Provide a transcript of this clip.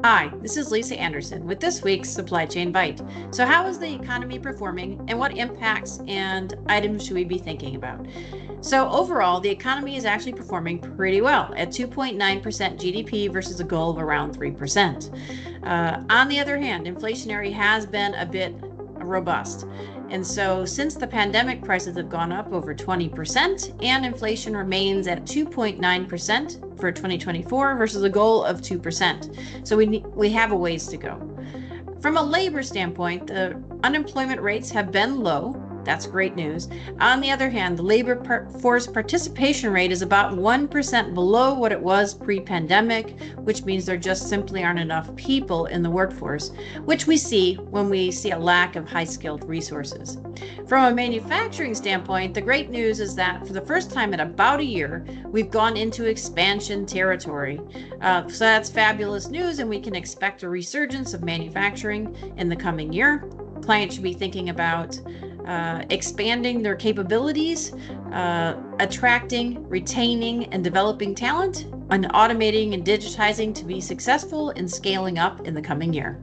Hi, this is Lisa Anderson with this week's Supply Chain Byte. So how is the economy performing and what impacts and items should we be thinking about? So overall, the economy is actually performing pretty well at 2.9% GDP versus a goal of around 3%. On the other hand, inflationary has been a bit robust. And so since the pandemic, prices have gone up over 20% and inflation remains at 2.9% for 2024 versus a goal of 2%. So we have a ways to go. From a labor standpoint, the unemployment rates have been low. That's great news. On the other hand, the labor force participation rate is about 1% below what it was pre-pandemic, which means there just simply aren't enough people in the workforce, which we see when we see a lack of high-skilled resources. From a manufacturing standpoint, the great news is that for the first time in about a year, we've gone into expansion territory. So that's fabulous news, and we can expect a resurgence of manufacturing in the coming year. Clients should be thinking about expanding their capabilities, attracting, retaining, and developing talent, and automating and digitizing to be successful in scaling up in the coming year.